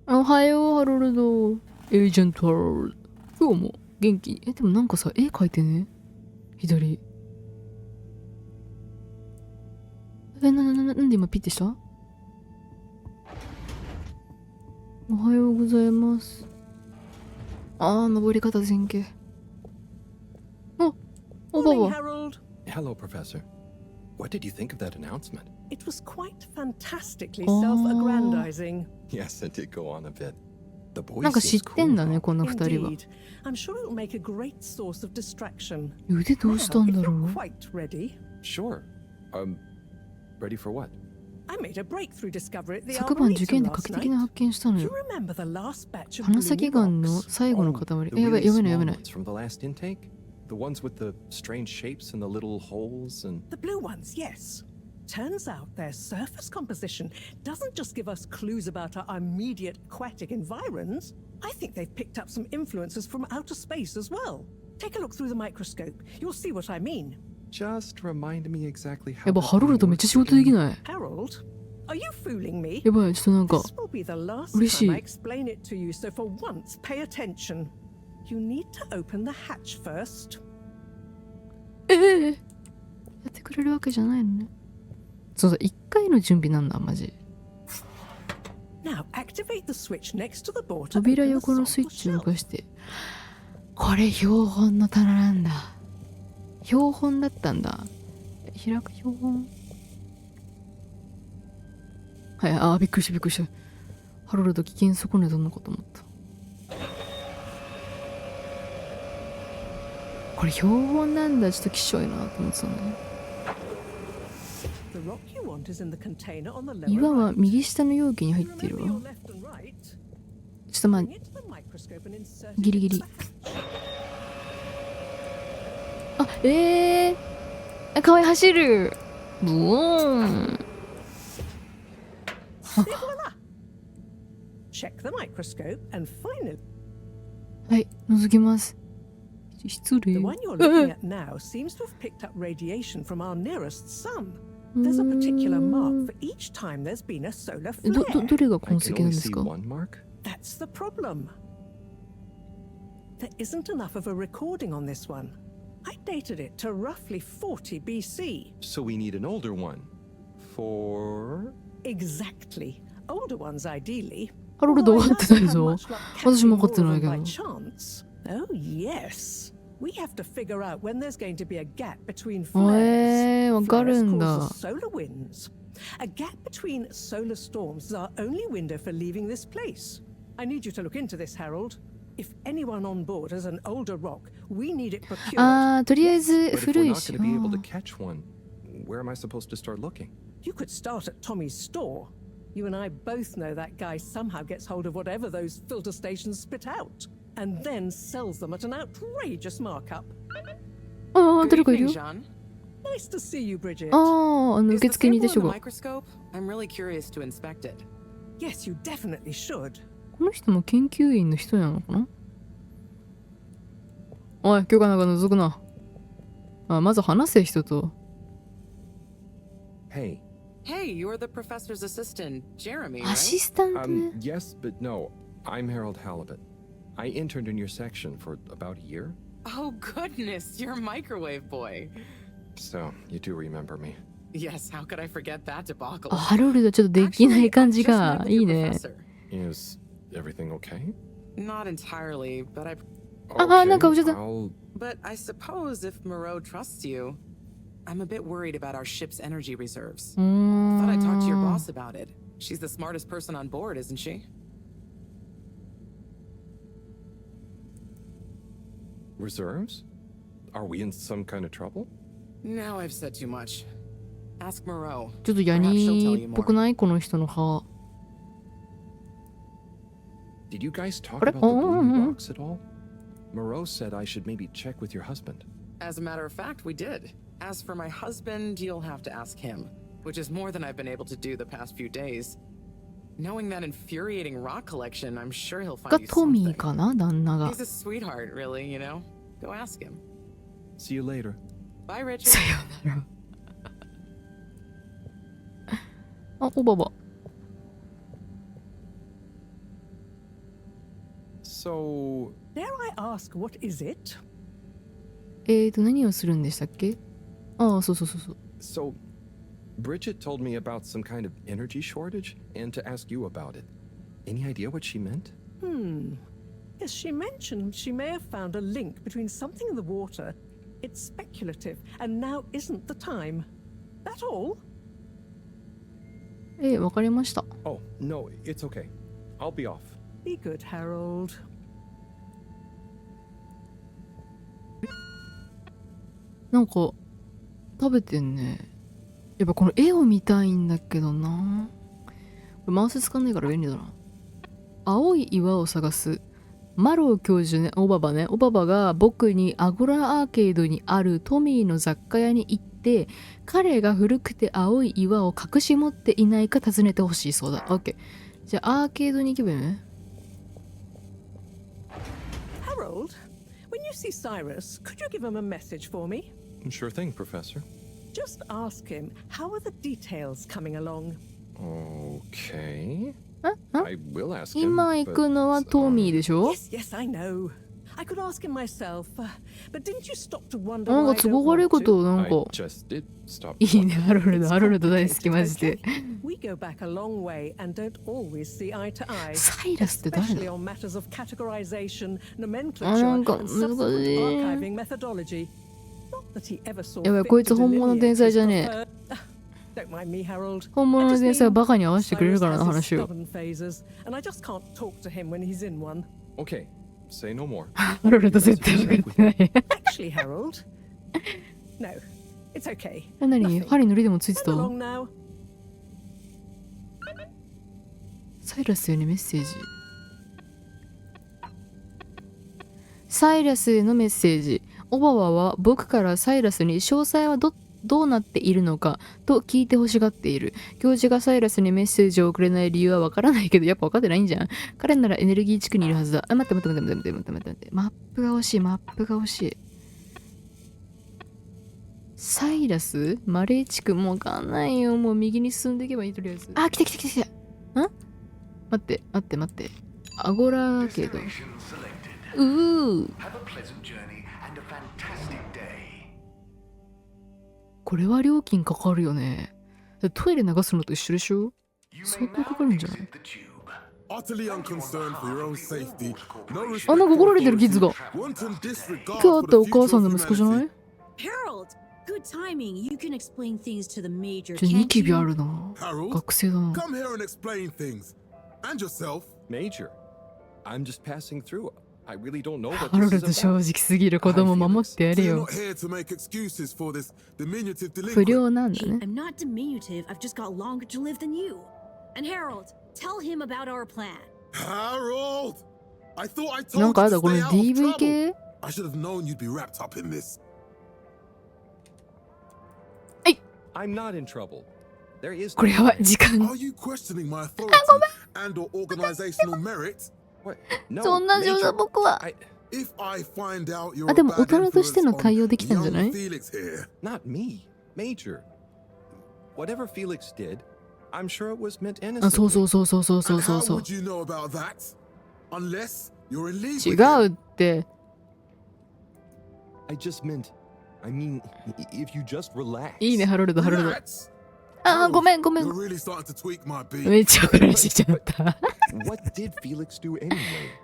おはよう、ハロルド。エージェントハロルド。今日も元気。でもなんかさ、絵描いてね。左。なんで今ピッてした？おはようございます。登り方前傾。おばば。Hello, Professor. What did you think of that announcement? It was quite fantastically self-aggrandizing. Yes, it did go on a bit. The boy なんか知っ seems てんだ cool ね、 though. この二人は。 Indeed. I'm sure it will make a great source of distraction. 腕どうしたんだ Now, ろ if う you're quite ready, Sure. Ready for what? I made a breakthrough discovery at the 昨晩受験 Arboretum で画 last 期的 night. な発見したの Do you よ。 remember the last batch of 鼻先 blue がんの rocks? 最後の Oh, 塊。 the やばい really やばいやばい small やばい。 ones from the last intake? The ones with the strange shapes and the little holes and... The blue ones, yes. Turns out their surface composition doesn't just give us clues about our immediate aquatic environs. I think they've picked up some influences from outer space as well. Take a look through the microscope. You'll see what I mean. Just remind me exactly how... やばい、ハロルドめっちゃ仕事できない。 Harold, are you fooling me? やばい、ちょっとなんか、 This will be the last 嬉しい。 time I explain it to you, so for once, pay attention. You need to open the hatch first. やってくれるわけじゃないのね。そうだ、一回の準備なんだ、マジ。 Now activate the switch next to the board to 扉 open the 横のスイ sample ッチを動 shelf. かして。これ標本の棚なんだ。標本だったんだ。開く標本。はい、びっくりしたびっくりした。ハロルド危険損ねたのかと思った。これ標本なんだ。ちょっときしょいなと思ってたね。 The rock you want is in the container on the lower 岩は right. 右下の容器に入っている Remember わ。 your left and right. ちょっとまあ Bring it to the microscope and insert it ギリギリ into the-。かわいい走る。ブーン。 Et voila! Check the microscope and finally はい、覗きます。失礼。 the one you're looking at now seems to have picked up radiation from our nearest sun. There's a particular mark for each time there's been a solar ど flare. れが I 痕 can 跡なん only です see か？ one mark? That's the problem. There isn't enough of a recording on this one. I dated it to roughly 40 BC. So we need an older one. For... Exactly. Older ones, ideally. ハロルド Although 分 I かってない don't have ぞ。 much luck 私も catching 分かって more な of いけ them ど。 by chance. Oh, yes. We have to figure out when there's going to be a gap between flares. わかるんだ。 Flares causes solar winds. A gap between solar storms is our only window for leaving this place. I need you to look into this, Harold. If anyone on board has an older rock, we need it procured. とりあえず But if 古 we're い not し。 going to be able to catch one, where am I supposed to start looking? You could start at Tommy's store. You and I both know that guy somehow gets hold of whatever those filter stations spit out, and then sells them at an outrageous markup. 誰かいるよ。 Nice to see you, Bridget. 受 Is the 付にいた sample 人 in the が。 microscope? I'm really curious to inspect it. Yes, you definitely should. この人も研究員の人なのかな？おい、許可なんか覗くな。まず話せ人と。 Hey. Hey, you're the professor's assistant, Jeremy, ア right? シスタントね。 Yes, but no. I'm Harold Halibut. I interned in your section for about a year. Oh, goodness, you're a microwave boy. So, you do remember me. Yes, how could I forget that debacle? ハロルドちょっとできない感じ Actually, が I've just met with いい your ね。 professor. Is everything okay? Not entirely, but Okay, なんかちょっと。 But I suppose if Moreau trusts you, I'm a bit worried about our ship's energy reserves. Thought I'd talk to your boss about it. She's the smartest person on board, isn't she? Reserves? Are we in some kind of trouble? Now I've said too much. Ask Moreau. ちょっとヤニっぽくないこの人の歯。 Did you guys talk What? about the Oh, blue rocks at all? Moreau said I should maybe check with your husband. As a matter of fact, we did. As for my husband, you'll have to ask him, which is more than I've been able to do the past few days. Knowing that infuriating rock collection, I'm sure he'll が find you トミー something. かな旦那が。 He's a sweetheart, really, you know? Go ask him. See you later. Bye, Richard. さようなら。おばば。So, Dare I ask, what is it? 何をするんでしたっけ？ああ、そう。so Bridget told me about some kind of energy shortage and to ask you about it. Any idea what she meant? Yes, she mentioned she may have found a link between something in the water. It's speculative, and now isn't the time. That all? わかりました。Oh, no, it's okay. I'll be off. Be good, Harold. なんか食べてんね。やっぱこの絵を見たいんだけどな。これマウス使んないから便利だな。青い岩を探す。マロー教授ね、オババが僕にアゴラアーケードにあるトミーの雑貨屋に行って、彼が古くて青い岩を隠し持っていないか尋ねてほしいそうだ。オッケー。じゃあアーケードに行けばいいね。Harold, when you see Cyrus, could you give him a message for me? Sure thing, Professor. Just ask him, how are the details coming along? Okay. I will ask him. 今行くのはトミーでしょ？ Yes, I know. I could ask him myself, but didn't you stop to wonder なん why か I 都 don't 合悪い want こ to? となん I か just did stop. いいね。ハロル It's ド大好き complicated, マジで。 okay? We go back a long way and don't always see eye to eye. サイラスって誰 Especially だ？ on matters of categorization, あ、 nomenclature, なんか and 難 subsequent しい。 archiving methodology. Not that he ever saw やばい、 fit こいつ to 本物の天才じゃね delineate his preferred- Don't mind me, Harold. 本物の天才はバカに合わせてくれる Cyrus からな has his 話を。 stubborn phases, and I just can't talk to him when he's in one. Okay, say no more. ハロルド絶対分かってない。 Actually, Harold. No, it's okay. 何？ Nothing. 針のりでもついて I'm た？ along now. サイラスへのメッセージ。サイラスへのメッセージ。オババは僕からサイラスに詳細はどうなっているのかと聞いてほしがっている。教授がサイラスにメッセージを送れない理由はわからないけど、やっぱ分かってないんじゃん。彼ならエネルギー地区にいるはずだ。待って。マップが欲しい。サイラスマレー地区もうわかんないよ。もう右に進んでいけばいいとりあえず。あ、来た。待って。アゴラーケード。これは料金かかるよね。トイレ流すのと一緒でしょ？相当かかるんじゃない？あ、なんか怒られてるキッズが。今日会ったお母さんの息子じゃない？ Harold, good timing. You can explain things to the major. じゃあニ Can't キビあ you? るな。学生だな。 Come here and explain things. And yourself. Major, I'm just passing through. I really don't know what ハロ this ルド is 正 about. 直すぎる。子供守ってや So れ you're よ。 not here to make excuses for this diminutive 不 delinquent. 良なんだ Hey, ね。 I'm not diminutive. I've just got longer to live than you. And Harold, tell him about our plan. Harold! I thought I なん told かあ you れだ、 to この stay out of DV trouble. 系？ I should have known you'd be wrapped up in this. I'm not in trouble. There is これやばい。時間。 Are you questioning my authority and or organizational merit? What? No, そんな上手 Major, 僕は。 I, If I find out you're あ、a でも bad 大人としての influence 対応 on できたんじゃない？ young Felix here. not me. Major. Whatever Felix did, I'm sure it was meant あ、 innocently. そう。 And how would you know about that? Unless you're in league 違 with him. うって。 I just meant, I mean, if you just relax. いいね、ハロルド。 Relax. あ、ごめん。 You're really starting to tweak my beat. めっちゃ怒られちゃった。 What did Felix do anyway?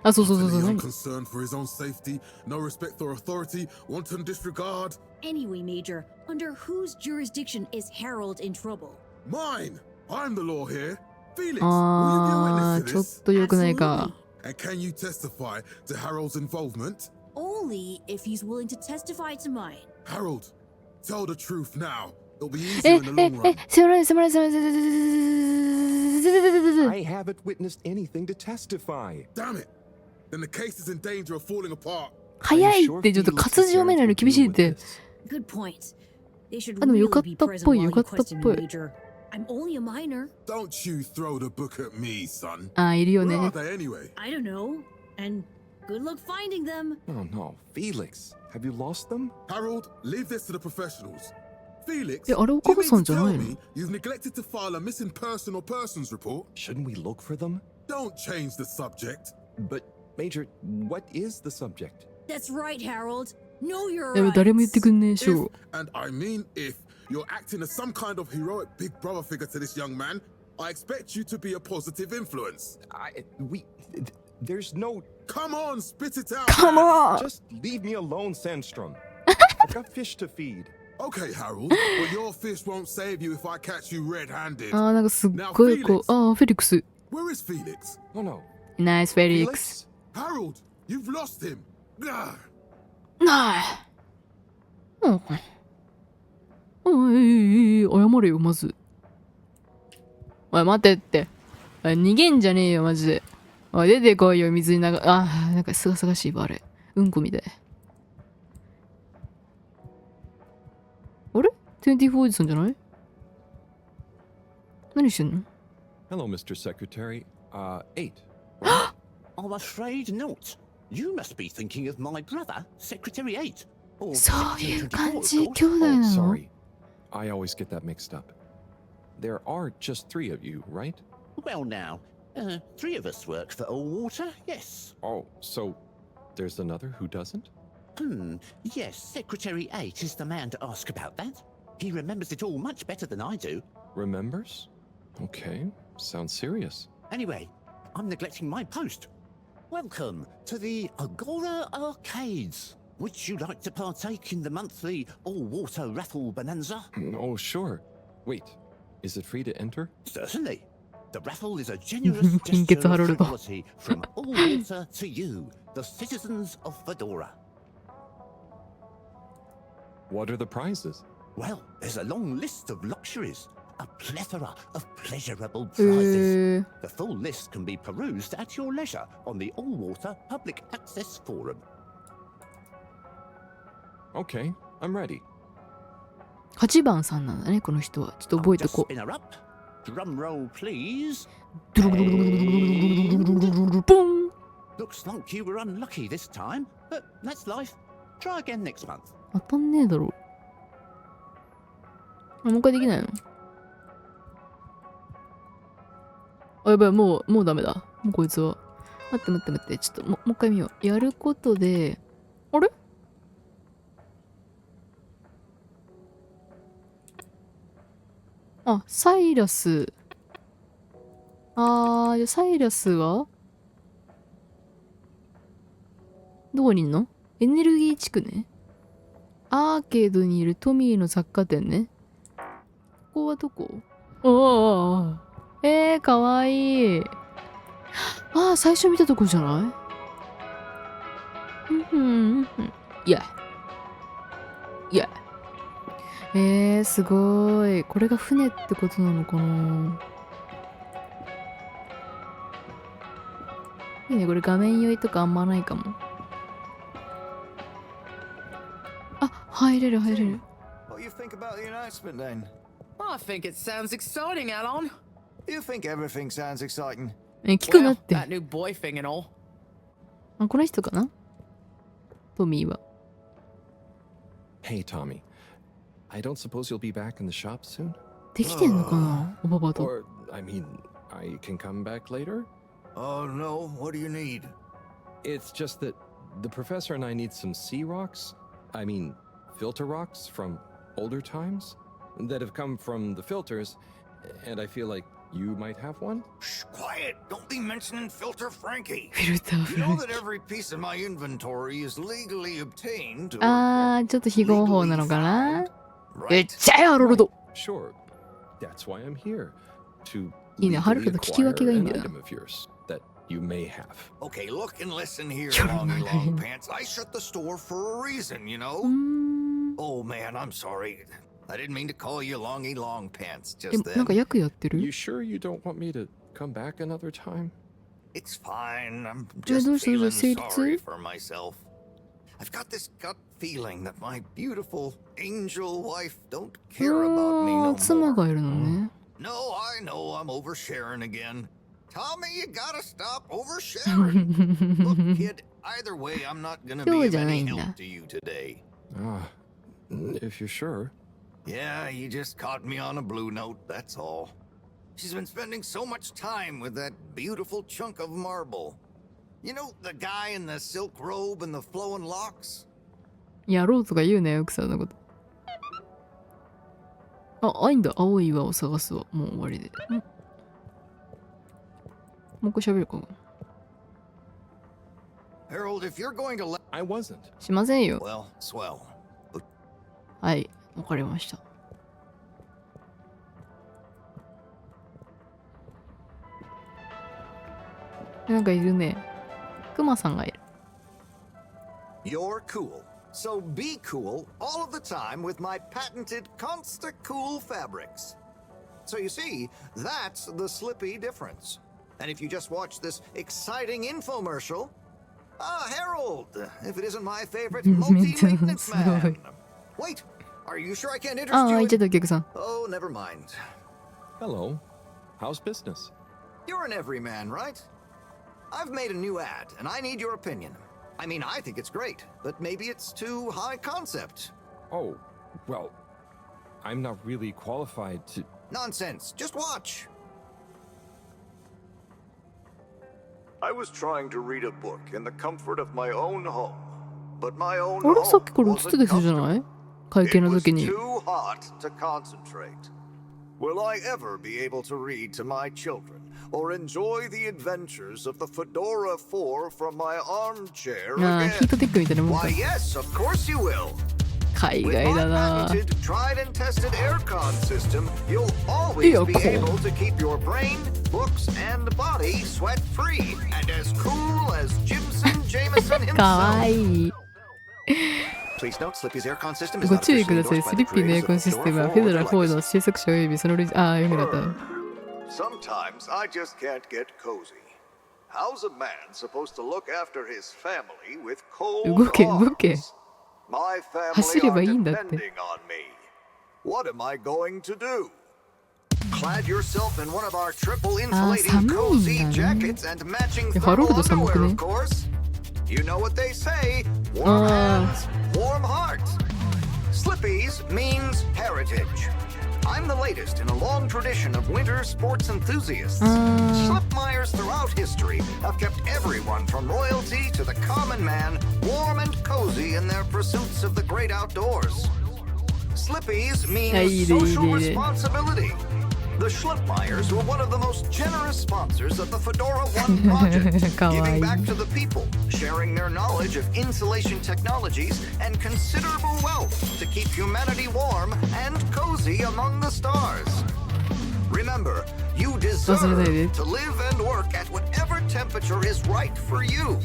あ、そう。 Utterly 何？ unconcerned for his own safety, no respect for authority, wanton disregard. Anyway, Major, under whose jurisdiction is Harold in trouble? Mine! I'm the law here. Felix, will you be a あー、 witness ちょ to っと良くないか。 Absolutely. this? And can you testify to Harold's involvement? Only if he's willing to testify to mine. Harold, tell the truth now. It'll be え、 easier in the long run. すいません。 I haven't witnessed anything to testify. Damn it! Then the case is in danger of falling apart. 早いってちょっと活字読めないの厳しいって。 Good point. They should あ、でも really よかっ be たっ present ぽい、 while よ you かったっ question ぽ me, い。 Major. I'm only a minor. Don't you throw the book at me, son. あ、いるよ Where ね are。they anyway? I don't know. And good luck finding them. Oh no, Felix, have you lost them? Harold, leave this to the professionals. Felix, え、あれお do か you げさ mean ん to じゃ tell ないの？ me you've neglected to file a missing person or persons report? Shouldn't we look for them? Don't change the subject. But Major, what is the subject? That's right, Harold. No, you're やべ、 right. 誰も言ってくんねえ、シ If, ョー。 and I mean if, you're acting as some kind of heroic big brother figure to this young man, I expect you to be a positive influence. There's no. Come on, spit it out. Come on! Just leave me alone, Sandstrom. I've got fish to feed. Okay, Harold, but your fish won't save you if I catch you red-handed. あー、なんかすっごいこう、あー、フェリックス。 Where is Felix? Oh no. ナイスフェリックス。 Harold, you've lost him. Gah. ない。おい、謝れよ、まず。おい、待てって。おい、逃げんじゃねえよ、マジで。おい、出てこいよ、水に流。あー、なんかすがすがしいわ、あれ。うんこみたい。あれ ?24 おじさんじゃない？何してんの？ Hello, Mr. Secretary. 8. I'm afraid not. You must be thinking of my brother, Secretary 8. Or そういう感 Secretary じ、 24, of 兄 course. 弟 Oh, なの？ sorry. I always get that mixed up. There are just 3 of you, right? Well, now, 3 of us work for All Water, yes. Oh, so there's another who doesn't? Yes, Secretary 8 is the man to ask about that. He remembers it all much better than I do. Remembers? Okay, sounds serious. Anyway, I'm neglecting my post. Welcome to the Agora Arcades. Would you like to partake in the monthly All Water Raffle Bonanza? Oh, sure. Wait, is it free to enter? Certainly. The raffle is a generous Gets gesture of Harold. frivolity from All Water to you, the citizens of Fedora. What are the prizes? Well, there's a long list of luxuries, a plethora of pleasurable え prizes. ー、 The full list can be perused at your leisure on the All Water Public Access Forum. Okay, I'm ready. 8番さんなんだね、この人は。ちょっと覚えて Just こう。 spin her up. Drum roll, please. ドゥルルルルルルルルルルルルポン。 Looks like you were unlucky this time, but that's life. Try again next month. 当たんねえだろ。あ、もう一回できないの？あ、やばい、もうダメだ。もうこいつは。待って。ちょっともう一回見よう。やることで、あれ？あ、サイラス。じゃあサイラスはどこにいんの？エネルギー地区ね。アーケードにいるトミーの雑貨店ね。ここはどこ？かわいい。最初見たとこじゃない？いや。すごい。これが船ってことなのかな？いいね、これ画面酔いとかあんまないかも。入れる。 What do you think about the announcement then? I think it sounds exciting, Alon. You think everything sounds exciting? 聞くな Well, って。 that new boy thing and all. この人かな？トミーは。 Hey, Tommy. I don't suppose you'll be back in the shop soon? できてんのかな？おばばと。 Or, I mean, I can come back later? Oh no, what do you need? It's just that the professor and I need some sea rocks. I mean, filter rocks from older times that have come from the filters, and I feel like you might have one? Shh, quiet! Don't be mentioning Filter Frankie. フィルター You フラ know ン that every piece in my inventory is legally obtained or ちょっと非合法なのかな？ right? 言っちゃえ、ハロルド。 Sure. That's why I'm here. To いいね、ハロ legally ルド聞き分け acquire がいいん an だよな。 item of yours that you may have. Okay, look and listen here, You're Longy lying. Long Pants. I shut the store for a reason, you うー know? ん。 Oh man, I'm sorry. I didn't mean to call you Longy Long Pants え、 just なんか then. 役やってる？ You sure you don't want me to come back another time? It's fine. I'm どう just した？ feeling 成 sorry 立？ for myself. I've got this gut feeling that my beautiful angel wife don't care about me no 妻 more. がいるのね。 No, I know I'm oversharing again. Tommy, you gotta stop oversharing. Look, kid, either way, I'm not gonna be of any help to you today. Ah, if you're sure. Yeah, you just caught me on a blue note, that's all. She's been spending so much time with that beautiful chunk of marble. You know the guy in the silk robe and the flowing locks? やろうとか言うね、奥さんのこと。あ、いいんだ。青い岩を探すわ。もう終わりで。もう一回喋るか。Harold, if you're going to let... I wasn't. しませんよ。 Well, swell. はい、わかりました。なんかいるね。クマさんがいる。You're cool. So be cool all of the time with my patented Consta Cool fabrics. So you see, that's the Slippy difference. And if you just watch this exciting infomercial... Harold, if it isn't my favorite multi-maintenance man. Wait, are you sure I can't interest ああ、 you 言っちゃっ in... たお客さん。 Oh, never mind. Hello. How's business? You're an everyman, right? I've made a new ad, and I need your opinion. I mean, I think it's great, but maybe it's too high concept. Oh, well, I'm not really qualified to... Nonsense. Just watch. I was trying to read a book in the comfort of my own home, but my own あれさっ home きから映ってた wasn't 人じゃ comfortable. ない会見 It の was 時に。 too hot to concentrate. Will I ever be able to read to my children or enjoy the adventures of the Fedora 4 from my armchair ああ、ヒー again? トテックみたいなもんか Why,。yes, of course you will. 海 With 外 my だな。 patented, tried and tested aircon system, you'll always be Aircon. able to keep your brain, books, and body sweat-free and as cool as Jimson Jameson かわ himself. いい。 Please note, Slippy's aircon system is ご not 注意く officially ださい。 endorsed ス by リ the ッピーのエア creators コン of システムは Fedora フェ 4 or ドラ their 4 legacy. の制作者及びその読めなかった。 Sometimes I just can't get cozy. How's a man supposed to look after his family with cold 動け動け。 arms? My 走 family れば are いいんだって。 depending on me. What am I going to do? Clad yourself in one of our triple あー、 insulating 寒い cozy んだね。 jackets and matching ハロル thermal ド寒く underwear, ね of course. You know what they say: warm あ hands, warm heart. Slippy's means heritage. I'm the latest in a long tradition of winter sports enthusiasts. あ Slipmeyers throughout history have kept everyone from royalty to the common man warm and cozy in their pursuits of the great outdoors. Slippy's means social responsibility. The Schlipmeyers were one of the most generous sponsors of the Fedora 1 project, かわい giving い。 back to the people, sharing their knowledge of insulation technologies and considerable wealth to keep humanity warm and cozy among the stars. Remember, you deserve to live and work at whatever temperature is right for you.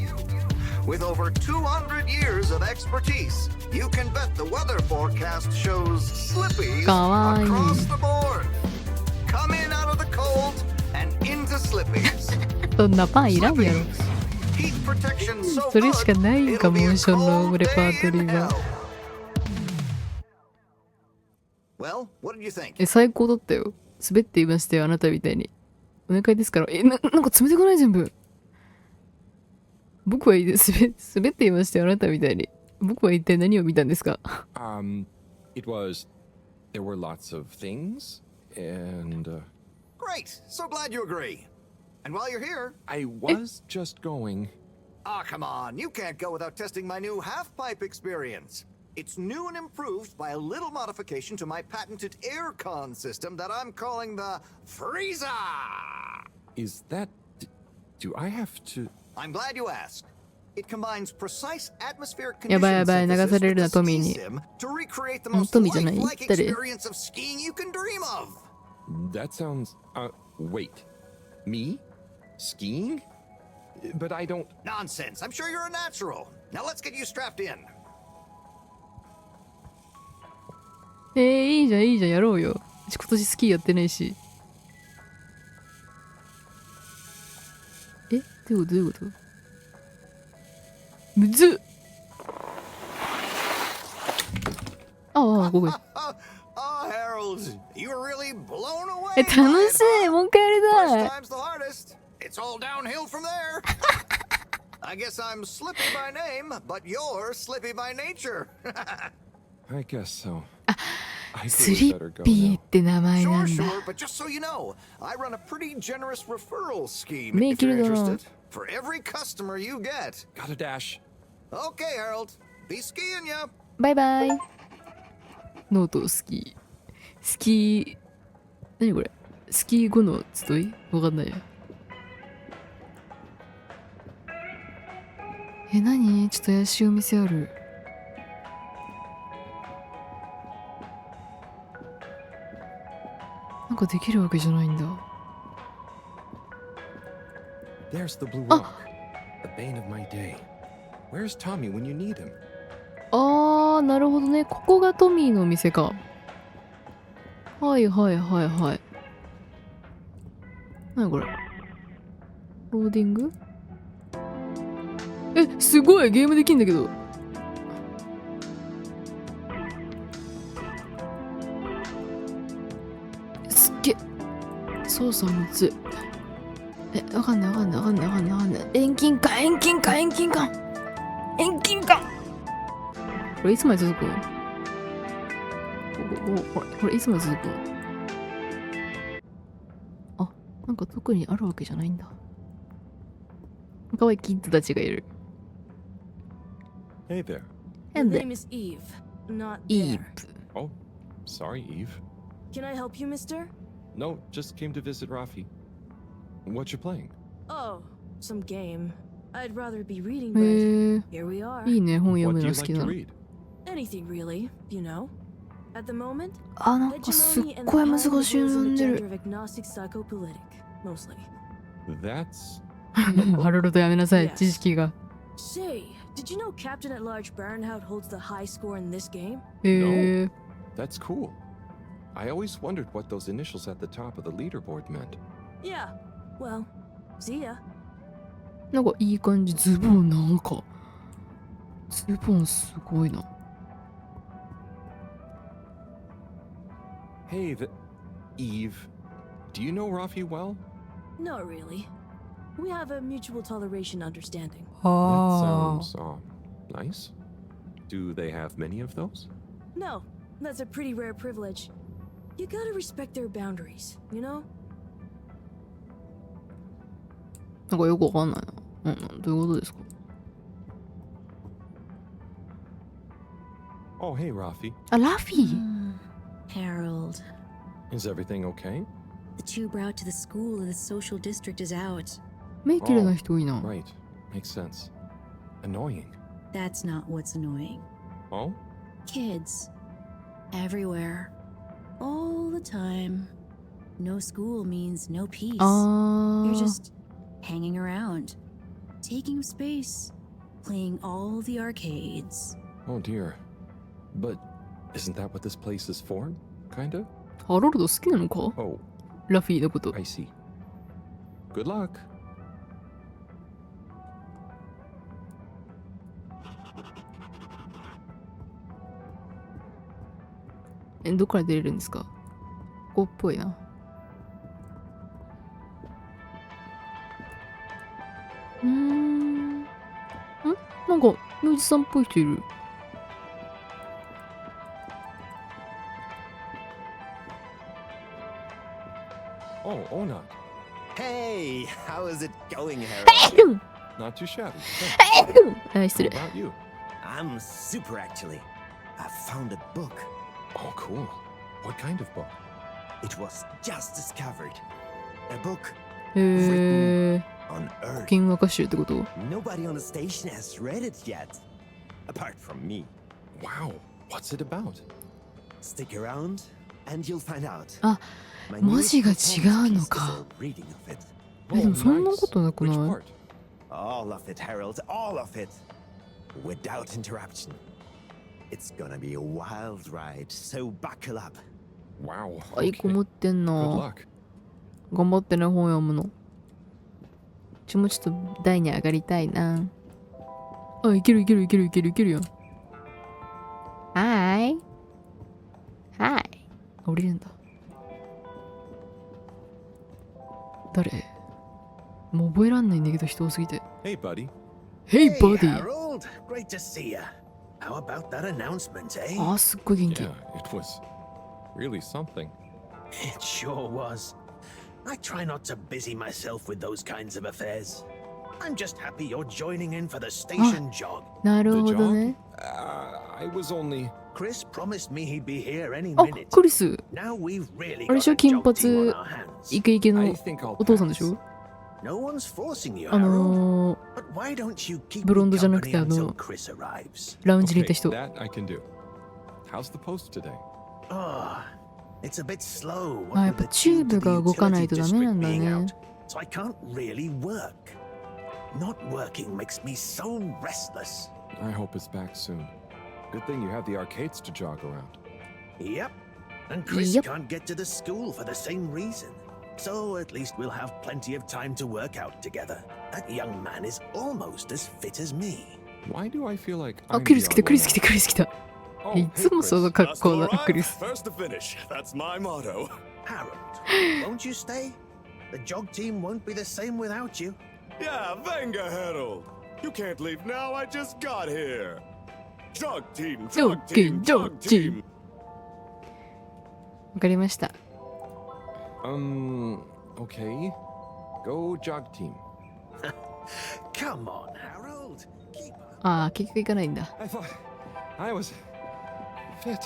With over 200 years of expertise, you can bet the weather forecast shows Slippies かわいい。 across the board. Come in out of the cold and into Slippies. そんなパンいらんやろ。 Heat protection so それしかないんか、 good, モ it'll be a ーションの cold レパ day ートリ in ーが。 hell. Well, what did you think? 最高だったよ。滑っていましたよ、あなたみたいに。お願いですから。なんか冷たくない全部。僕は滑っていましたよ、あなたみたいに。僕は一体何を見たんですか？ It was... There were lots of things, and... Great. So glad you agree. And while you're here... I was just going... Ah, come on. You can't go without testing my new half-pipe experience. It's new and improved by a little modification to my patented aircon system that I'm calling the Freezer. Is that... Do I have to... I'm glad you asked. It combines precise atmospheric やばい condition やばい、流 synthesis され with る the な、トミー ski に。 sim to recreate the most トミーじゃない？ lifelike 誰？ experience of skiing you can dream of. That sounds... wait. Me? Skiing? But I don't... Nonsense. I'm sure you're a natural. Now let's get you strapped in. いいじゃん、いいじゃん、やろうよ。今年スキーやってないし。どういうことむずっ。あ、ごめん。 Oh, Harold, you were really blown away. 楽しい、もう一回やりたい。 First time's the hardest. It's all downhill from there. I guess I'm Slippy by name, but you're Slippy by nature. I guess so. I ス think リ we better ッ go ピー now. って名前な Sure, んだ。 sure, but just so you know, I run a pretty generous referral scheme Make if you're it a- interested. For every customer you get. Got a dash. Okay, Harold. Be skiing ya. バイバイ。ノートスキー。スキー、何これスキー後の集いわかんないや。何ちょっと怪しいお店ある。なんかできるわけじゃないんだ。There's the blue rock. The bane of my day. Where's Tommy when you need him? あー、なるほどね。ここがトミーのお店か。はいはいはいはい。なにこれローディングすごいゲームできんだけど。すっげ操作むずい。わかんないわかんないわかんないわかんないわかんない。遠近感遠近感遠近感遠近感。これいつまで続くの？これいつまで続くの？あ、なんか特にあるわけじゃないんだ。かわいいキッズたちがいる。Hey there. The name is Eve, not Eve. there. Oh, sorry, Eve. Can I help you, mister? No, just came to visit Rafi. What you playing? Oh, some game. I'd rather be reading, へ but here we are. いいね、本読 What む do の you 好 like きな to の。 read? Anything really, you know. At the moment, あ、なんかすっ hegemony and ごい the 難 power しいの rules 読 on ん the で gender る。 of agnostic psychopolitic, mostly. That's ハロルドやめなさい、 Yes. 知識が。 Say, did you know Captain at Large Baronhout holds the high score in this game? へえ。 that's cool. I always wondered what those initials at the top of the leaderboard meant. Yeah. Well, see ya. なんかいい感じ。ズボンなんか。ズボンすごいな。Hey, Eve. Do you know Rafi well? Not really. We have a mutual toleration understanding. That sounds nice. Do they have many of those? No, that's a pretty rare privilege. You gotta respect their boundaries, you know? なんかよくわかんないな。どういうことですか？ Oh, hey, Rafi. あ、ラフィー。 Harold, Is everything okay? the tube route to the school in the social district is out. 目綺麗な人多いな。 Right. Makes sense. Annoying. That's not what's annoying. Oh? Kids. Everywhere. All the time. No school means no peace. あ You're ー。 just hanging around, taking space, playing all the arcades. Oh, dear. But isn't that what this place is for? Kinda? ハロルド好きなのか？ Oh, ラフィーのこと。 I see. Good luck. どっから出れるんですか？ここっぽいな。なんか、おじさんっぽい人いる。Oh, Ona. Hey, how is it going, Harold? Not too shabby. はい、失 How 礼。 about you? I'm super, actually. I found a book. Oh, cool. What kind of book? It was just discovered. A book へえ。 on 古 Earth. 今和歌集ってこと？ Nobody on the station has read it yet. Apart from me. Wow. What's it about? Stick around, and you'll find out. あ、 My 文 newest 字が違う performance の piece is か。 a reading of it. でもそんなことなく Which ない？ part? All of it, Harold, all of it. Without interruption. It's gonna be a wild ride, so buckle up. Wow. あ、いい子 Okay. 持ってん Good な。 luck. 頑張ってね、本読むの。もちょっと台に上がりたいな。あ、いけるいけるいけるいけるいけるよ。はーい。はい。降りるんだ。誰？もう覚えらんないんだけど人多すぎて。 Hey, buddy. Hey, Hey, buddy! Harold, great to see ya. How about that announcement, eh? あー、すっごい元気。 Yeah, it was really something. It sure was. I try not to busy myself with those kinds of affairs. I'm just happy you're joining in for the station jog. なる The ほど job? ね。 I was only. Chris promised me he'd be here any あ、 minute. クリス。 Now we've really あれで got しょ a 金 jog 髪 team on our hands. イケイケ I の think I'll お父さんでし pass. ょ No one's forcing you, あ Harold. のー、 But why don't you keep ブロン me ドじゃなく company てuntil Chris arrives? ラウンジにい Okay, た人。 that I can do. How's the post today? Oh, it's a bit slow. あ、やっぱチューブが動かないとダメなんだね。 So I can't really work. Not working makes me so restless. I hope it's back soon. Good thing you have the arcades to jog around. Yep. And Chris Yep. can't get to the school for the same reason. So at least we'll have plenty of time to work out together. That young man is almost as fit as me. Why do I feel like あ、 I'm クリス来 the た、 odd クリス one 来た、クリス来た。 out? いつもその格好だ、クリス。 First to finish. That's my motto. Harold, won't you stay? The jog team won't be the same without you. Yeah, venga, Harold. You can't leave now. I just got here. Jog team, jog team, jog team. わかりました。 Okay. Go jog team. Come on, Harold. Keep up. ああ、結局行かないんだ。 I thought I was fit.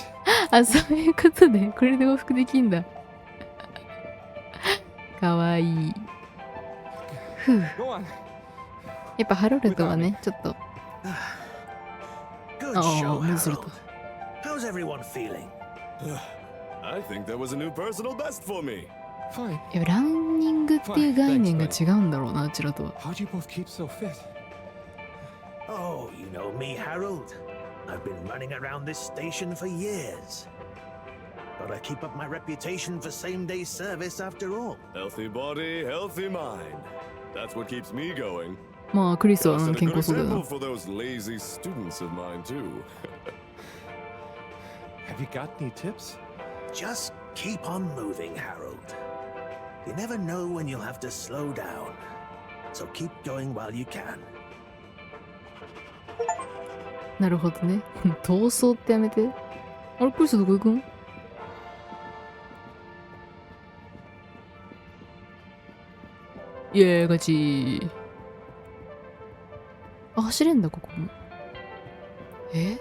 あ、そういうことで、これで往復できんだ。かわいい。ふう。 Go on. やっぱハロルドはね、ちょっと。 Good あ show, あ、むずる Harold. と。 How's everyone feeling? I think there was a new personal best for me. Fine. いや、ランニングっていう概念が違うんだろうな、うちらとは。 How'd you both keep so fit? Oh, you know me, Harold. I've been running around this station for years. Gotta keep up my reputation for same-day service after all. Healthy body, healthy mind. That's what keeps me going. まあ、クリスは Set a 健 good 康そうだよ example な。 for those lazy students of mine too. Have you got any tips? Just keep on moving, Harold. You never know when you'll have to slow down. So keep going while you can. なるほどね。逃走ってやめて。あれ、クリスどこ行くん？イエーイ、ガチ。あ、走れんだ、ここも。え？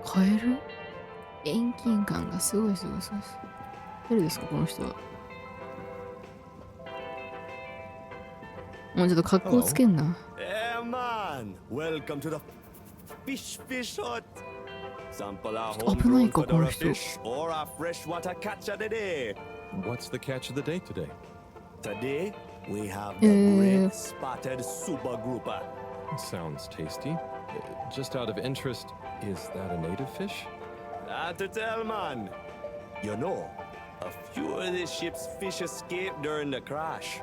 カエル？遠近感がすごいすごいすごい。誰ですか、この人は。もうちょっと格好つけんな。Hey man, welcome to the fish hut. Sample our 危ない homegrown か、この fedora 人。 fish or our freshwater catch of the day. What's the catch of the day today? Today we have the great spotted super grouper. Sounds tasty. Just out of interest, is that a native fish? Hard to tell, man. You know, a few of the ship's fish escaped during the crash.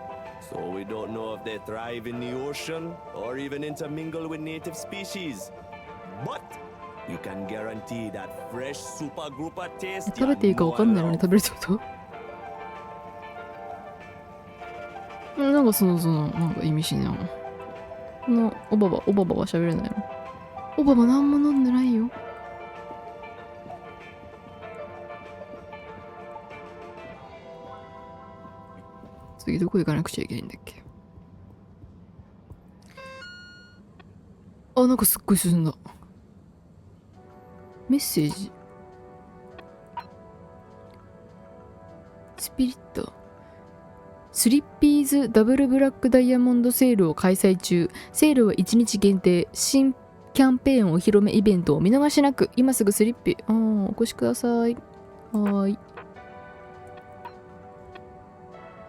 So we don't know if they thrive in the ocean or even intermingle with native species. But you can guarantee that fresh super grouper taste 食べていいか分かんないのに食べるってこと？なんかなんか意味深な。このおばばは喋れないの？おばば何も飲んでないよ。次どこ行かなくちゃいけないんだっけ？あ、なんかすっごい進んだ。メッセージ。スピリット。スリッピーズダブルブラックダイヤモンドセールを開催中。セールは1日限定。新キャンペーンお披露目イベントを見逃しなく。今すぐスリッピー。お越しください。はーい。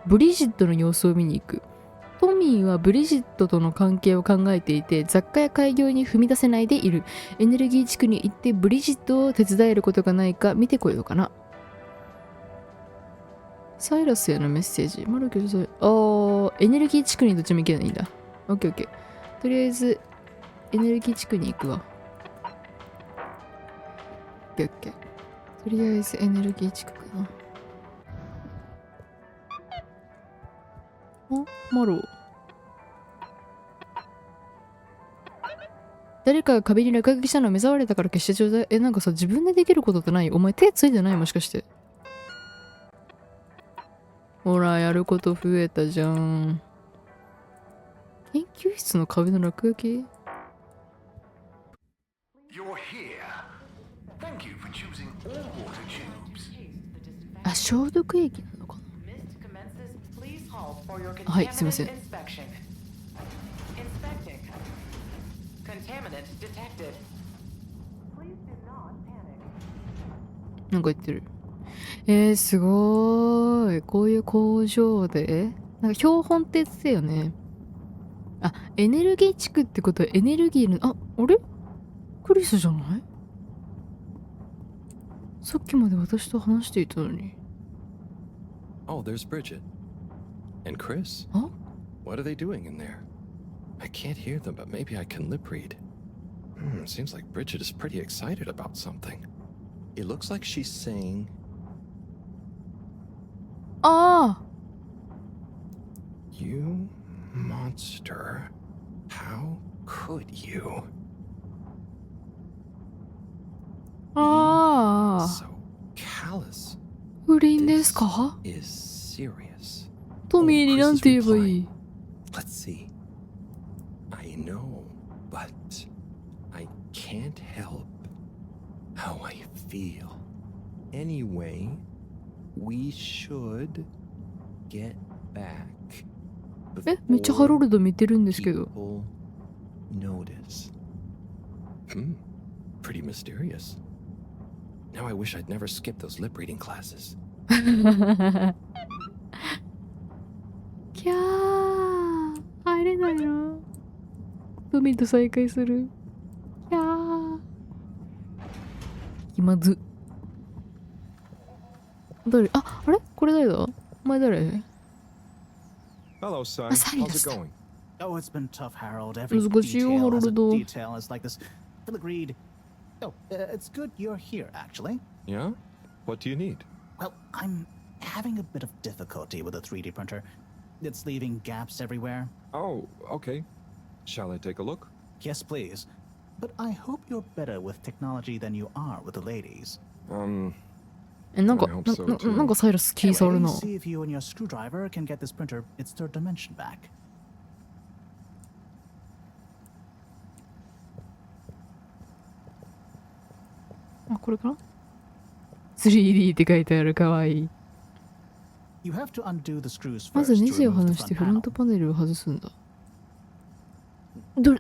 ブリジットの様子を見に行く。トミーはブリジットとの関係を考えていて、雑貨や開業に踏み出せないでいる。エネルギー地区に行ってブリジットを手伝えることがないか見てこようかな。サイラスへのメッセージ。マルケルさん、エネルギー地区にどっちも行けないんだ。オッケーオッケー。とりあえず、エネルギー地区に行くわ。オッケーオッケー。とりあえずエネルギー地区かな。マロ。誰かが壁に落書きしたのを目障りだから消してちょうだい。なんかさ、自分でできることってない？お前手ついてない？もしかして。ほら、やること増えたじゃん。研究室の壁の落書き？あ、消毒液なのかな。はい、すいません。なんか言ってる。すごーい。こういう工場でなんか標本って言ってたよね。あ、エネルギー地区ってことはエネルギーの、あれクリスじゃない？さっきまで私と話していたのに。Oh, there's Bridget. And Chris? Huh? What are they doing in there? I can't hear them, but maybe I can lip read. Seems like Bridget is pretty excited about something. It looks like she's saying... Ah! You monster. How could you? Ah! So callous. 不倫ですか？ Is serious. トミーになんて言えばいい？ Let's see. I know, but I can't help how I feel. Anyway, we should get back. めっちゃハロルド見てるんですけど。Notice. Pretty mysterious. Now I wish I'd never skipped those lip reading classes. キャー入れないな。トミーと再会する。キャー気まず。誰？あれこれ誰だ？お前誰？ Hello, son. How's it going? Oh, it's been tough, Harold. Every detail is like this. Phil agreed. Oh, it's good you're here, actually. Yeah? What do you need? Well, I'm having a bit of difficulty with a 3D printer. It's leaving gaps everywhere. Oh, okay. Shall I take a look? Yes, please. But I hope you're better with technology than you are with the ladies. なんかサイラス気触るな。 See if you and your screwdriver can get this printer its third dimension back. あ、これかな？ 3D って書いてある。かわいい。まずネジを離してフロントパネルを外すんだ。どれ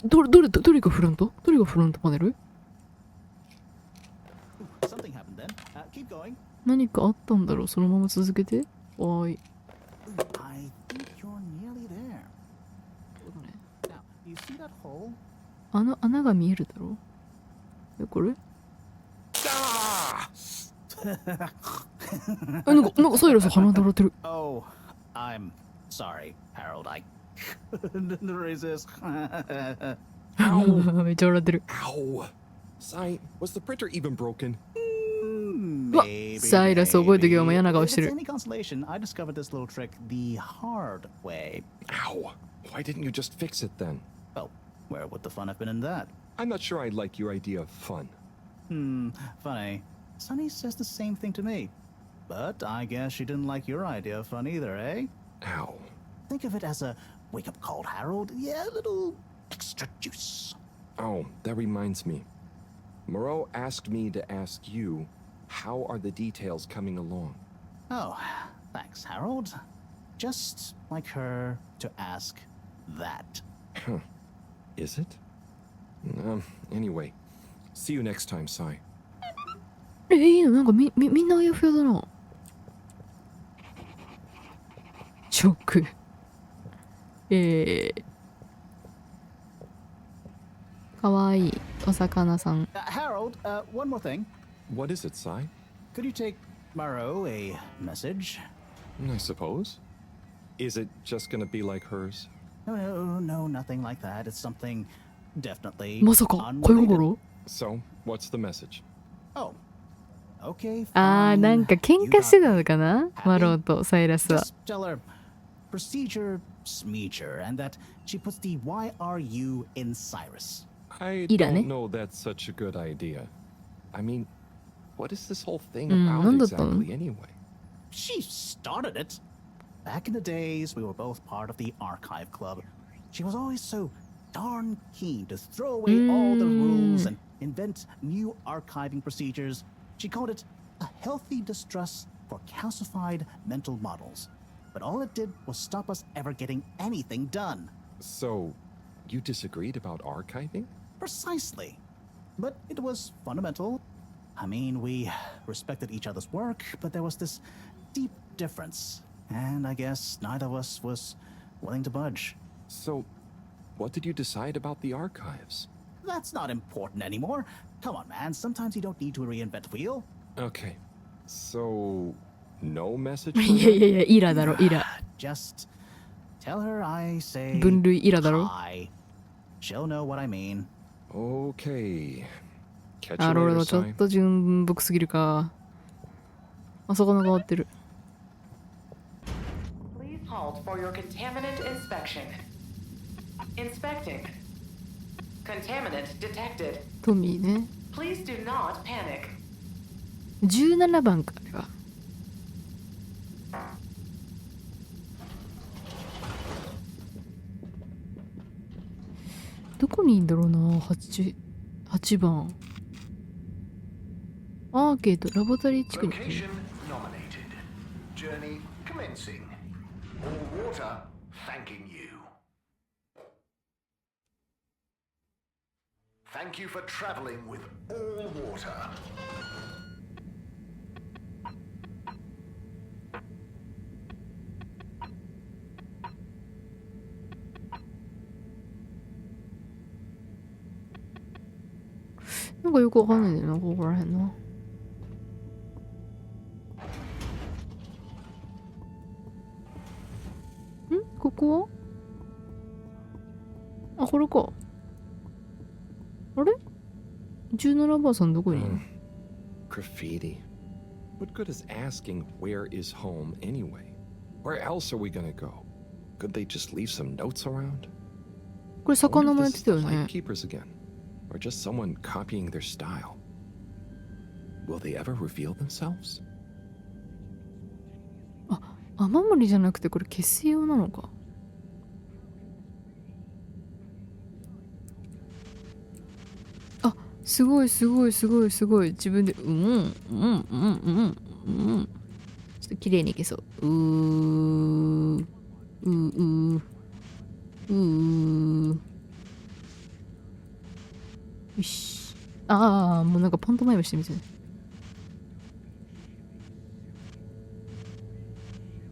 がフロント？どれがフロントパネル？何かあったんだろう。そのまま続けて。わーい。穴が見えるだろう。これ？なんかサイラス鼻で笑ってる。Oh, I'm sorry, Harold. I couldn't resist. めっちゃ笑ってる。Ow! Sai, was the printer even broken? サイラス覚えとけよ。お前嫌な顔してる。 Any consolation, I discovered this little trick the hard way. Ow! Why didn't you just fix it then? Well, where would the fun have been in that? I'm not sure I like your idea of fun. Funny. Sunny says the same thing to me. But I guess she didn't like your idea of fun either, eh? Ow. Think of it as a wake-up call, Harold. Yeah, a little extra juice. Oh, that reminds me. Moreau asked me to ask you, how are the details coming along? Oh, thanks, Harold. Just like her to ask that. Huh. Is it? Anyway, see you next time, Sai. いいの？なんかみんなあやふやだな。ショック。かわいいお魚さん。Harold, one more thing. What is it, Sai? Could you take Maro a message? I suppose. Is it just gonna be like hers? No, nothing like that. It's something definitely まさか恋心？ So, what's the message? Oh. Okay, なんか喧嘩してたのかな？マローとサイラスは。 Just tell her procedure smeecher and that she puts the YRU in Cyrus. I イラね。 don't know that's such a good idea. I mean, what is this whole thing なんだ about ったの exactly anyway? She started it. Back in the days, we were both part of the archive club. She was always so darn keen to throw away all the rules and invent new archiving procedures. She called it a healthy distrust for calcified mental models. But all it did was stop us ever getting anything done. So, you disagreed about archiving? Precisely. But it was fundamental. I mean, we respected each other's work, but there was this deep difference. And I guess neither of us was willing to budge. So, what did you decide about the archives? That's not important anymore. Come on, man. Sometimes you don't need to reinvent the wheel. Okay. So, no message? いやいやいや、イラだろ、イラ。 Just tell her I say 分類イラだろ。 hi. She'll know what I mean. Okay. Catch ハ you ロル later, ドちょっ Sai. と純朴すぎるか。あそこの変わってる。 Please halt for your contaminant inspection. Inspecting. Contaminant detected. トミーね。 Please do not panic. 17番か、あれは。どこにいんだろうな、8番。アーケード、ラボタリー地区に。 Location nominated. Journey commencing. All water thanking you. Thank you for traveling with all water. なんかよくわかんないんだよな、ここらへんな。ここはあ、これか。あれ ?17 番さんどこにいるの Graffiti. What good is asking where is home anyway? Where else are we gonna go? Could they just leave some notes around? これ魚もやってたよ I wonder ね if。this is the Lightkeepers again, or just someone copying their style. Will they ever reveal themselves? あ、雨漏りじゃなくてこれ消す用なのか。あ、すごいすごいすごいすごい。自分でちょっと綺麗に消そう。よし。ああ、もうなんかパントマイムしてみて。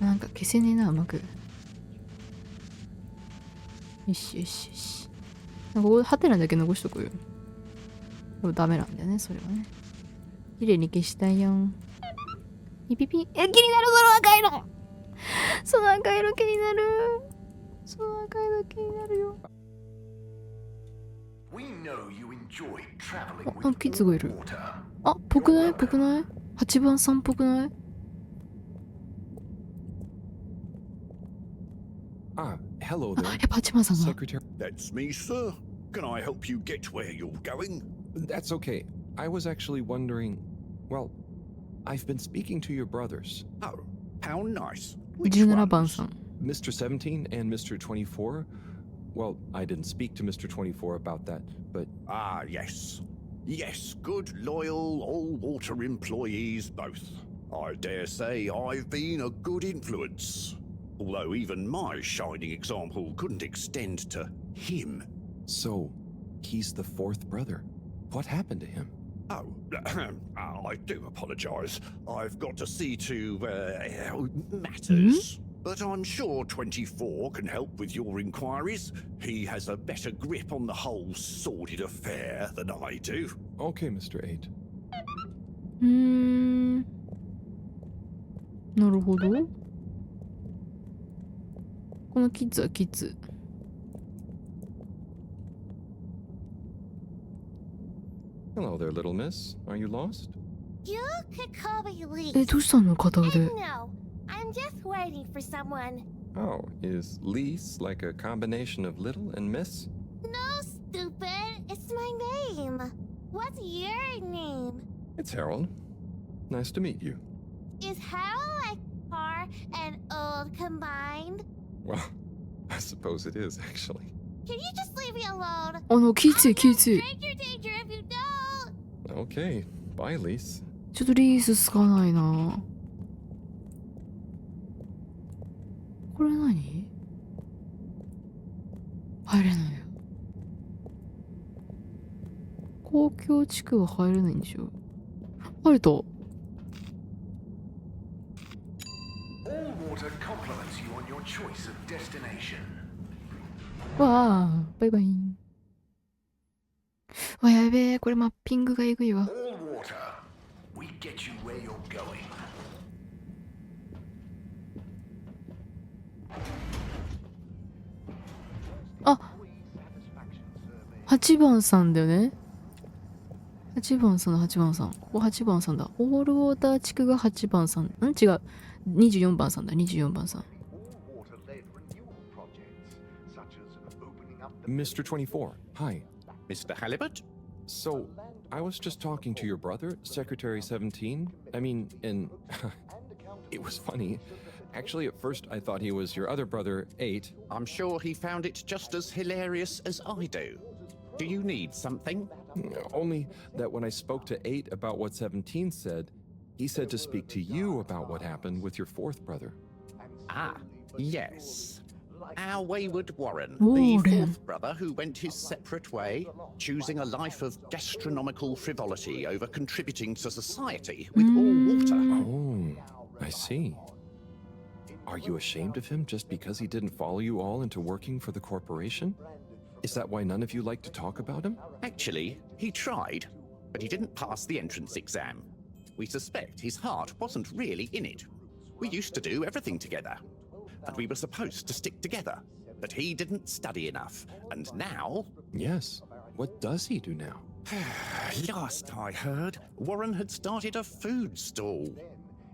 なんか消せねえな、うまく。よしよしよし。なんかここでハテナだけ残しとくよ。これダメなんだよね、それはね。綺麗に消したいよん。ピピピ。気になる、その赤いの。その赤いの気になる。その赤いの気になるよ。We know you enjoy traveling あ、 with キッズがいる。 water. あ、ぽくないぽくない ?8 番さんぽくない Ah, hello あ、 there. やっぱ8番さんだ。 Secretary. That's me, sir. Can I help you get where you're going? That's okay. I was actually wondering. Well, I've been speaking to your brothers, Oh, how nice. Which 17番 ones? さん。 Mr. 17 and Mr. 24. Well, I didn't speak to Mr. 24 about that, but Ah, yes. Yes, good, loyal, all-water employees both. I dare say I've been a good influence. Although even my shining example couldn't extend to him. so he's the fourth brother. What happened to him? Oh, I do apologise. I've got to see to matters. But I'm sure 24 can help with your inquiries. He has a better grip on the whole sordid affair than I do. Okay, Mr. 8. なるほど。このキッズはキッズ。Hello there, little miss. Are you lost? You could call me Lee. え、どうしたの片腕。 No, I'm just waiting for someone. Oh, is lease like a combination of little and miss? No, stupid. It's my name. What's your name? It's Harold. Nice to meet you. Is Harold like car and old combined? Well, I suppose it is, actually. Can you just leave me alone? 気ぃつい気ぃつい。 Stranger danger if you don't. Okay. Bye, Lise. ちょっとリースつかないな。これ何？入れないよ。公共地区は入れないんでしょ。入れた。All water compliments you on your choice of destination. わあ、バイバイ。わ、やべえ、これマッピングがえぐいわ。All water, we get you where you're going. あ、8番さんだよね。8番さんだ、8番さん。お、8番さんだ。オールウォーター地区が8番さん。違う。24番さんだ、24番さん。Mr. 24, hi. Mr. Halibut? So, I was just talking to your brother, Secretary 17. I mean, and it was funny. Actually, at first I thought he was your other brother, 8. I'm sure he found it just as hilarious as I do. Do you need something? Only that when I spoke to 8 about what 17 said, he said to speak to you about what happened with your 4th brother. Ah, yes. Our wayward Warren, Warren. the 4th brother who went his separate way, choosing a life of gastronomical frivolity over contributing to society with all water. Oh, I see. Are you ashamed of him just because he didn't follow you all into working for the corporation? Is that why none of you like to talk about him? Actually, he tried, but he didn't pass the entrance exam. We suspect his heart wasn't really in it. We used to do everything together, and we were supposed to stick together, but he didn't study enough, and now... Yes. What does he do now? Last I heard, Warren had started a food stall.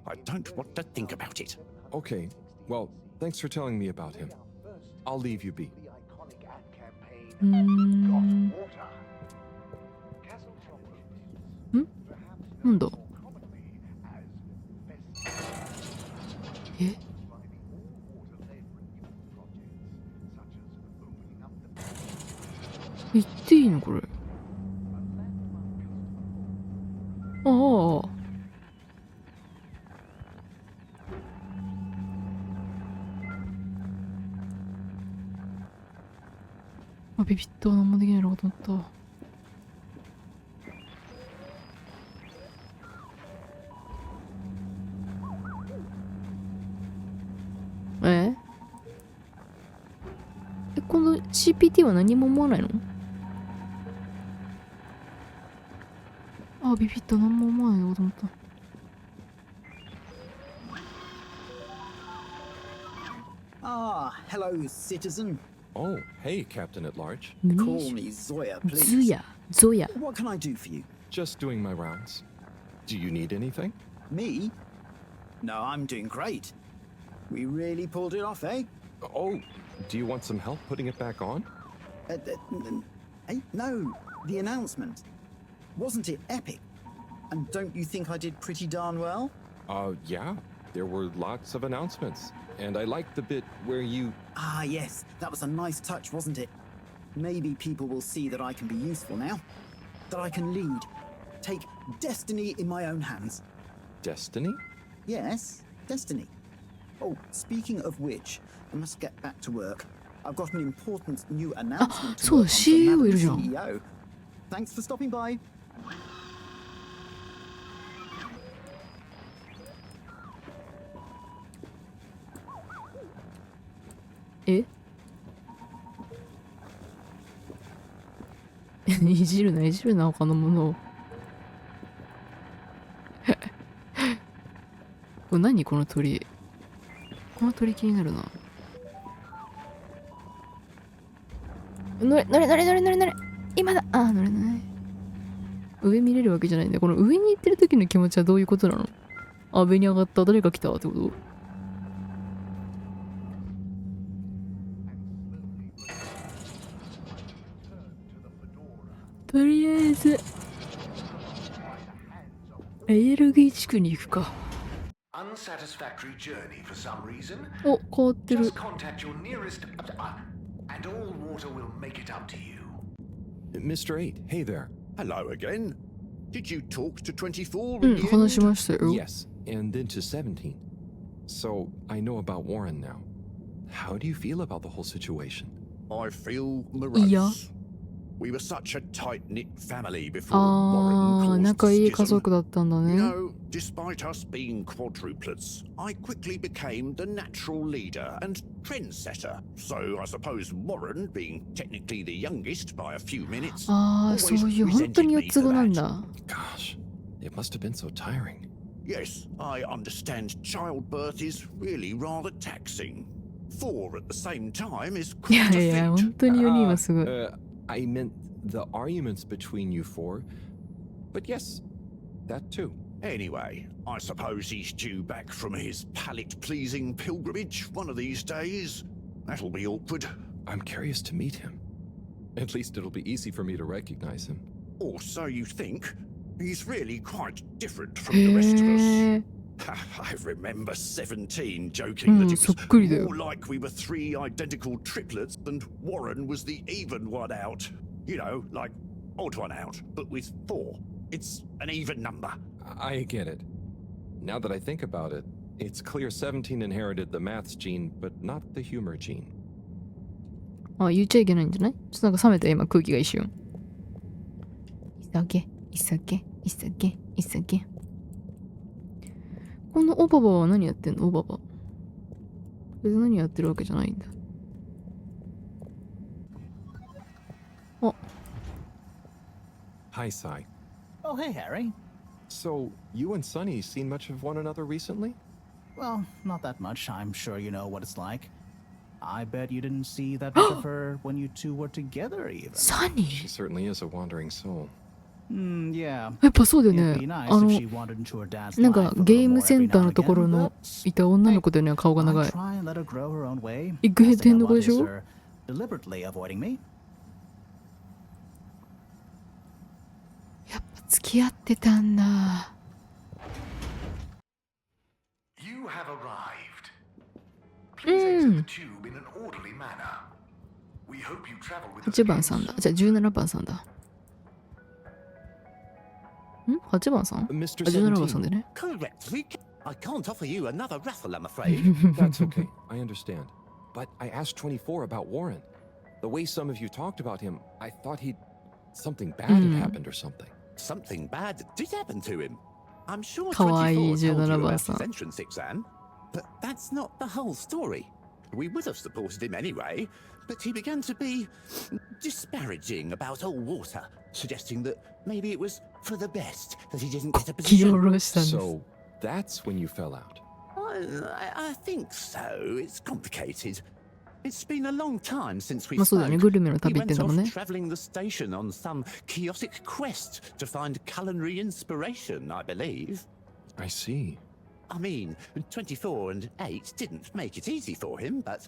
I don't want to think about it. Okay, well, thanks for telling me about him. I'll leave you be. なんだえ行っていいのこれああビビった何もできないのかと思ったこの CPT は何も思わないのあビビった何も思わないのかと思ったAh, hello, citizen. Oh, hey, Captain at Large. Call me Zoya, please. Zoya. What can I do for you? Just doing my rounds. Do you need anything? Me? No, I'm doing great. We really pulled it off, eh? Oh, do you want some help putting it back on? No, the announcement. Wasn't it epic? And don't you think I did pretty darn well? Yeah. There were lots of announcements. And I liked the bit where you... Ah, yes. That was a nice touch, wasn't it? Maybe people will see that I can be useful now. That I can lead. Take destiny in my own hands. Destiny? Yes, destiny. Oh, speaking of which, I must get back to work. I've got an important new announcement to work on for Madam CEO. Thanks for stopping by. Eh? いじるな他のものをこれ何この鳥気になるな乗れ今だ乗れない上見れるわけじゃないんだこの上に行ってる時の気持ちはどういうことなの上に上がった誰か来たってこととりあえずエネルギー地区に行くか。 Unsatisfactory journey for some reason? お、変わってる。 Just contact your nearest and all water will make it up to you. Mr. 8, hey there. Hello again. Did you talk to 24? うん、話しましたよ。 Yes, and then to 17. So, I know about Warren now. How do you feel about the whole situation? I feel Yeah. morose. We were such a tight-knit family before あ Warren ー、 caused 仲いい the 家 schism. 族だったんだ You ね。 know, despite us being quadruplets, I quickly became the natural leader and trendsetter. So I suppose Warren, being technically the youngest by a few minutes, あー、そういう本当に四つ子なんだ。 Gosh, it must have been so tiring. Yes, I understand childbirth is really rather taxing. 4 at the same time is いや quite い a や、 feat. 本当に4人はすごい。 I meant the arguments between you four. But yes, that too. Anyway, I suppose he's due back from his palate-pleasing pilgrimage one of these days. That'll be awkward. I'm curious to meet him. At least it'll be easy for me to recognize him. Or so you think. He's really quite different from the rest of us. へー。 I remember 17 joking that it そっくりだ was よ。 more like we were 3 identical triplets and Warren was the even one out. You know, like odd one out, but with 4. It's an even number. I get it. Now that I think about it, it's clear 17 inherited the maths gene, but not the humor gene. あ、言っちゃいけないんじゃない？ちょっとなんか冷めた今空気が一瞬。いさけ。このオババは何やってんの？オババ。別に何やってるわけじゃないんだ。あ、 Hi, Sai. Oh, hey, Harry. So, you and Sunny seen much of one another recently? Well, not that much. I'm sure you know what it's like. I bet you didn't see that much of her when you two were together, even. Sunny? She certainly is a wandering soul. Yeah. やっぱそうだよ It'd ね。be nice あ if の she wandered into her dad's なんか life a ゲ little ーム more セ every ンター now の and ところ again, の but いた女の子だよね、顔が I'll 長い。 try and let her grow her own way. エッグヘッ Last ド thing の I 子で want し is ょ？ her deliberately avoiding me. やっぱ付き合ってたんだ。You have arrived. Please exit the tube in an orderly manner. We hope you travel with 8番さんだ。じゃあ17番さんだ。ん ?8 番さん？あ、 Mr. 17番さんでね。 Correct. I can't offer you another raffle, I'm afraid. That's okay. I understand. But I asked 24 about Warren. The way some of you talked about him, I thought something bad had happened or something. Something bad did happen to him. I'm sure かわいい 24 told 17 you 番 about さん。 his entrance exam, but that's not the whole story. We would have supported him anyway, but he began to be disparaging about old water, suggesting that maybe it was for the best that he didn't get a 気 position. を下ろしたんです。 So, that's when you fell out. I think so. It's complicated. It's been a long time since we まあそうだよね、 spoke. グルメの He 旅行って went んだもん off ね。 traveling the station on some chaotic quest to find culinary inspiration, I believe. I see. I mean, 24 and 8 didn't make it easy for him, but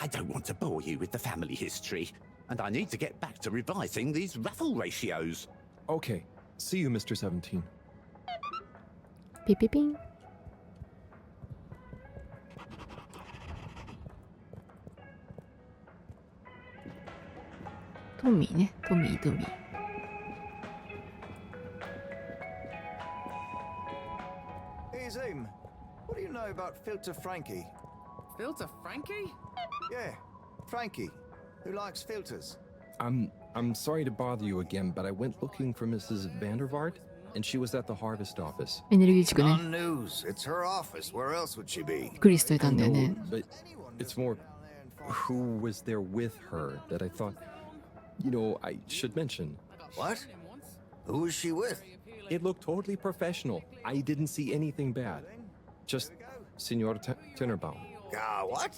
I don't want to bore you with the family history. And I need to get back to revising these raffle ratios. Okay. See you, Mr. 17. ピピピン。トミーね、トミー。 Hey, Zoom. What do you know about Filter Frankie? Filter Frankie? Yeah, Frankie, who likes filters. I'm sorry to bother you again, but I went looking for Mrs. Vandervaart, and she was at the harvest office. エネルギー地区ね。 On news. It's her office. Where else would she be? クリスといたんだよね。 But it's more who was there with her that I thought, I should mention. What? Who is she with? It looked totally professional. I didn't see anything bad. Just Senor Tenenbaum. What?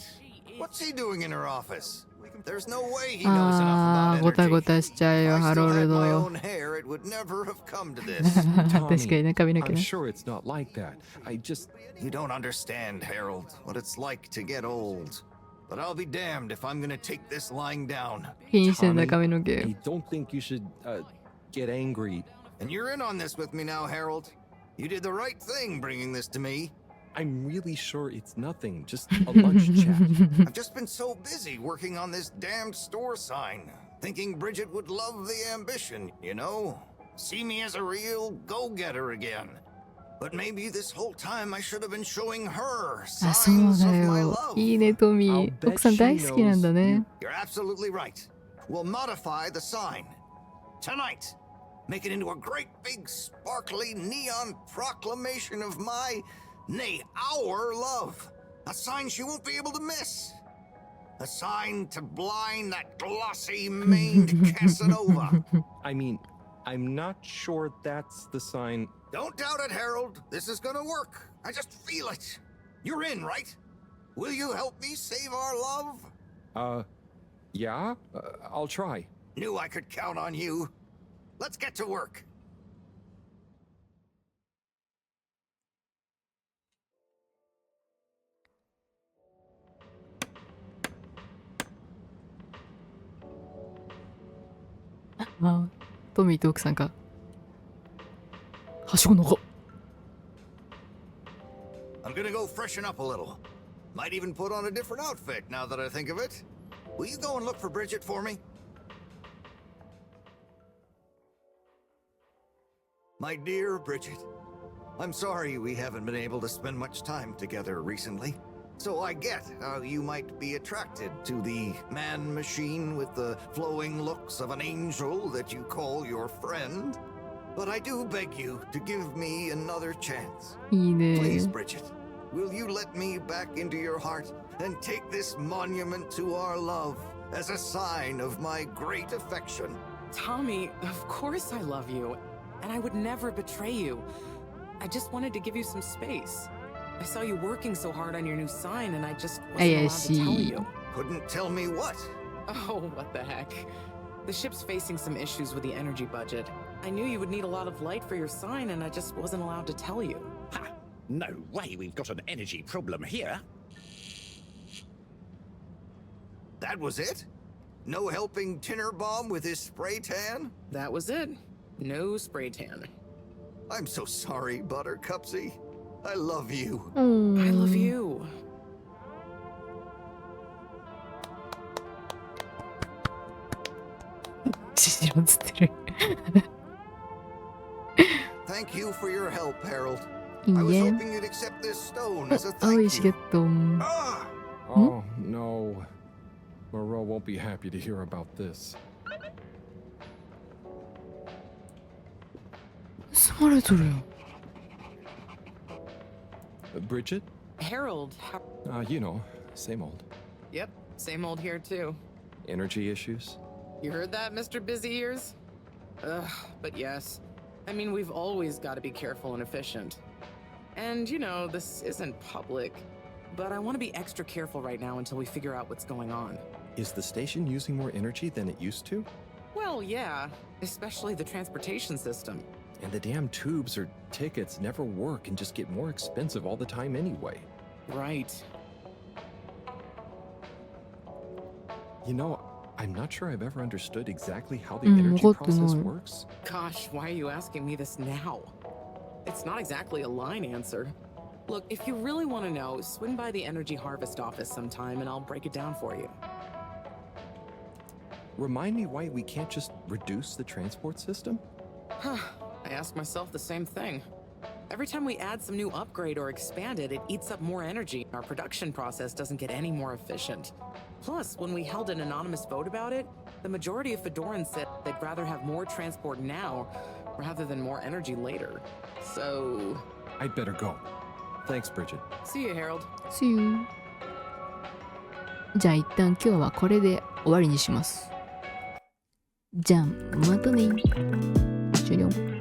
What's he doing in her office? There's no way he knows あ enough ー、 about ごた energy. ごたしちゃうよ、 If ハ I ロ still ル had my ド。 own hair, it would never have come to this. 確かにね、髪の毛 I'm ね。 sure it's not like that. I just... You don't understand, Harold, what it's like to get old. But I'll be damned if I'm gonna take this lying down. 気にしてんだ、髪の I 毛。 don't think you should get angry. And you're in on this with me now, Harold. You did the right thing bringing this to me. I'm really sure it's nothing, just a lunch chat. I've just been so busy working on this damned store sign, thinking Bridget would love the ambition, you know? See me as a real go-getter again. But maybe this whole time I should have been showing her あ、そう signs だ of my よ。 love. いいね、トミー。奥さん大好きなんだね。You're absolutely right. We'll modify the sign. Tonight. Make it into a great big sparkly neon proclamation of my, nay, our love. A sign she won't be able to miss. A sign to blind that glossy maned Casanova. I mean, I'm not sure that's the sign. Don't doubt it, Harold. This is gonna work. I just feel it. You're in, right? Will you help me save our love? Yeah, I'll try. Knew I could count on you. Let's get to work. Ah, トミーと奥さんか。はしごの子。I'm gonna go freshen up a little. Might even put on a different outfit now that I think of it. Will you go and look for Bridget for me? My dear Bridget, I'm sorry we haven't been able to spend much time together recently. So I get how you might be attracted to the man-machine with the flowing looks of an angel that you call your friend. But I do beg you to give me another chance. いいね。 Please, Bridget, will you let me back into your heart and take this monument to our love as a sign of my great affection? Tommy, of course I love you, and I would never betray you. I just wanted to give you some space. I saw you working so hard on your new sign, and I just wasn't allowed to tell you. Couldn't tell me what? Oh, what the heck. The ship's facing some issues with the energy budget. I knew you would need a lot of light for your sign, and I just wasn't allowed to tell you. Ha! No way we've got an energy problem here. That was it? No helping Tinnerbomb with his spray tan? That was it. No spray tan. I'm so sorry, Buttercupsy. I love you. I love you. Thank you for your help, Harold. いい I was ね。 hoping you'd accept this stone as a 青い thank シ you. ゲット。 Oh, no. Moreau won't be happy to hear about this. 盗まれとるよ。Bridget? Harold, You know, same old. Yep, same old here too. Energy issues? You heard that, Mr. Busy Ears? Ugh, but yes. I mean, we've always got to be careful and efficient. And, you know, this isn't public, but I want to be extra careful right now until we figure out what's going on. Is the station using more energy than it used to? Well, yeah, especially the transportation system. And the damn tubes or tickets never work and just get more expensive all the time anyway. Right. You know, I'm not sure I've ever understood exactly how the energy process works. Gosh, why are you asking me this now? It's not exactly a line answer. Look, if you really want to know, swing by the Energy Harvest office sometime and I'll break it down for you. Remind me why we can't just reduce the transport system? I ask myself the same thing. Every time we add some new upgrade or expand it, it eats up more energy. Our production process doesn't get any more efficient. Plus, when we held an anonymous vote about it, the majority of Fedorans said they'd rather have more transport now rather than more energy later. So... I'd better go. Thanks, Bridget. See you, Harold. See you. じゃあ一旦今日はこれで終わりにします。じゃあまたね。終了。